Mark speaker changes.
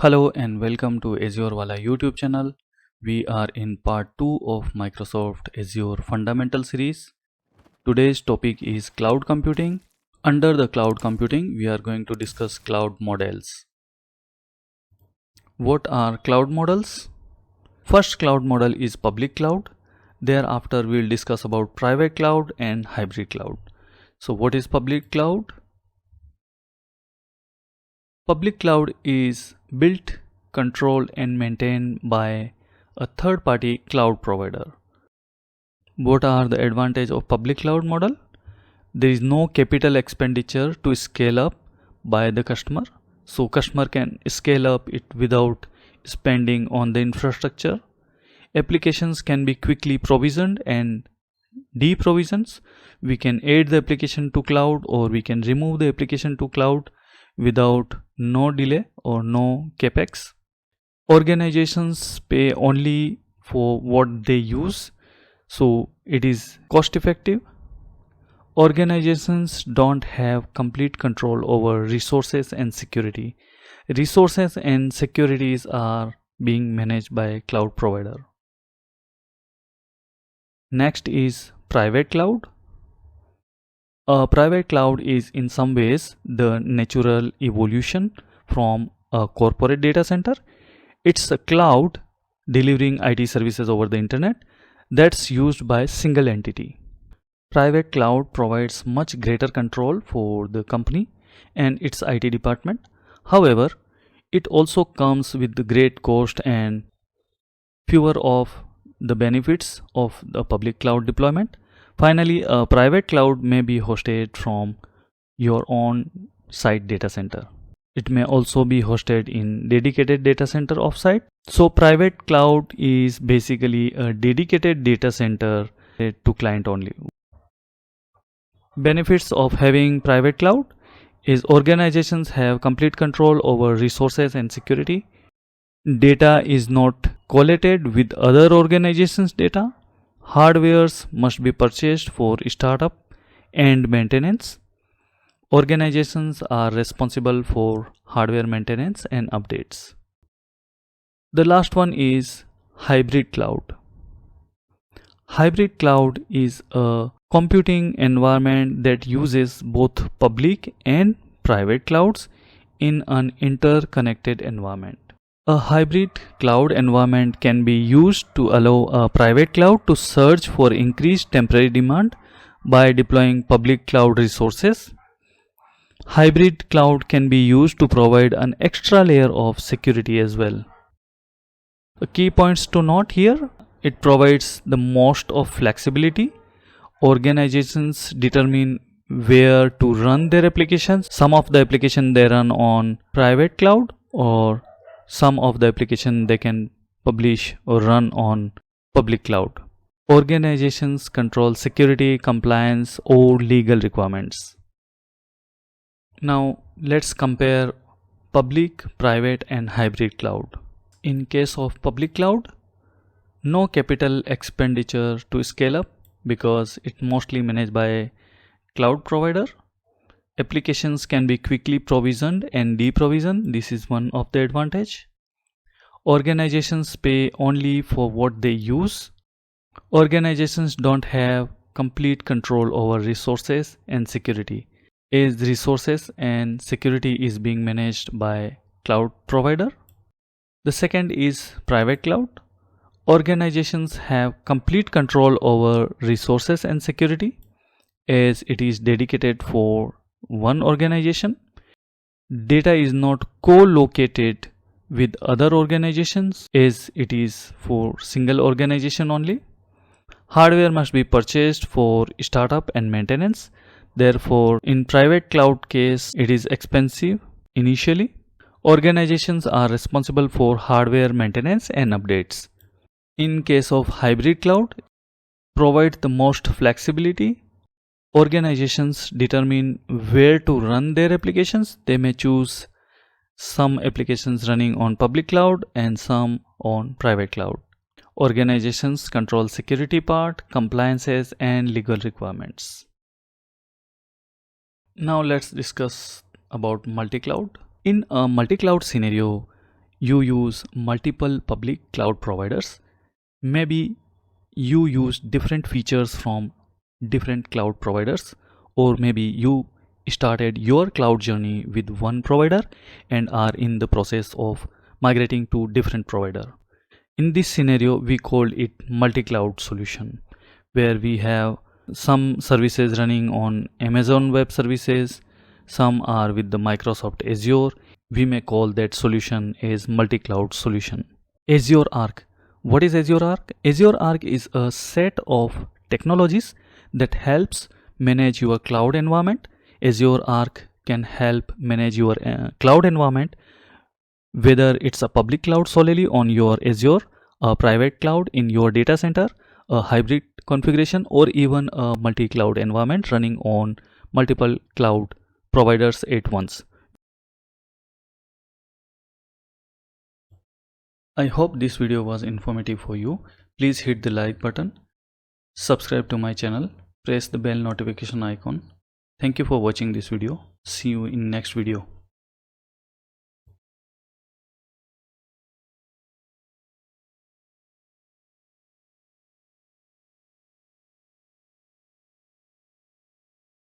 Speaker 1: Hello and welcome to Azure Wala YouTube channel. We are in part 2 of Microsoft Azure Fundamental series. Today's topic is cloud computing. Under the cloud computing, we are going to discuss cloud models. What are cloud models? First cloud model is public cloud. Thereafter, we'll discuss about private cloud and hybrid cloud. So what is public cloud? Public cloud is built, controlled and maintained by a third-party cloud provider. What are the advantages of public cloud model? There is no capital expenditure to scale up by the customer. So customer can scale up it without spending on the infrastructure. Applications can be quickly provisioned and deprovisioned. We can add the application to cloud or we can remove the application to cloud without no delay or no capex. Organizations pay only for what they use, so it is cost effective. Organizations don't have complete control over resources and security. Resources and securities are being managed by cloud provider. Next is private cloud. A private cloud is in some ways the natural evolution from a corporate data center. It's a cloud delivering IT services over the internet that's used by a single entity. Private cloud provides much greater control for the company and its IT department. However, it also comes with the great cost and fewer of the benefits of the public cloud deployment. Finally, a private cloud may be hosted from your own site data center. It may also be hosted in dedicated data center offsite. So private cloud is basically a dedicated data center to client only. Benefits of having private cloud is organizations have complete control over resources and security. Data is not collated with other organizations' data. Hardwares must be purchased for startup and maintenance. Organizations are responsible for hardware maintenance and updates. The last one is hybrid cloud. Hybrid cloud is a computing environment that uses both public and private clouds in an interconnected environment. A hybrid cloud environment can be used to allow a private cloud to surge for increased temporary demand by deploying public cloud resources. Hybrid cloud can be used to provide an extra layer of security as well. The key points to note here: it provides the most of flexibility. Organizations determine where to run their applications. Some of the application they run on private cloud, or some of the application they can publish or run on public cloud. Organizations control security, compliance, or legal requirements. Now let's compare public, private and hybrid cloud. In case of public cloud, no capital expenditure to scale up because it's mostly managed by a cloud provider. Applications can be quickly provisioned and deprovisioned. This is one of the advantage. Organizations pay only for what they use. Organizations don't have complete control over resources and security, as resources and security is being managed by cloud provider. The second is private cloud. Organizations have complete control over resources and security, as it is dedicated for one organization. Data is not co-located with other organizations, as it is for single organization only. Hardware must be purchased for startup and maintenance. Therefore, in private cloud case, it is expensive initially. Organizations are responsible for hardware maintenance and updates. In case of hybrid cloud, provide the most flexibility. Organizations determine where to run their applications. They may choose some applications running on public cloud and some on private cloud. Organizations control security part, compliances and legal requirements. Now let's discuss about multi-cloud. In a multi-cloud scenario, you use multiple public cloud providers. Maybe you use different features from different cloud providers, or maybe you started your cloud journey with one provider and are in the process of migrating to different provider. In this scenario, we called it multi-cloud solution, where we have some services running on Amazon Web Services, some are with the Microsoft Azure. We may call that solution as multi-cloud solution. Azure Arc. What is Azure Arc? Azure Arc is a set of technologies that helps manage your cloud environment. Azure Arc can help manage your cloud environment, whether it's a public cloud solely on your Azure, a private cloud in your data center, a hybrid configuration, or even a multi-cloud environment running on multiple cloud providers at once. I hope this video was informative for you. Please hit the like button, subscribe to my channel, press the bell notification icon. Thank you for watching this video. See you in next video.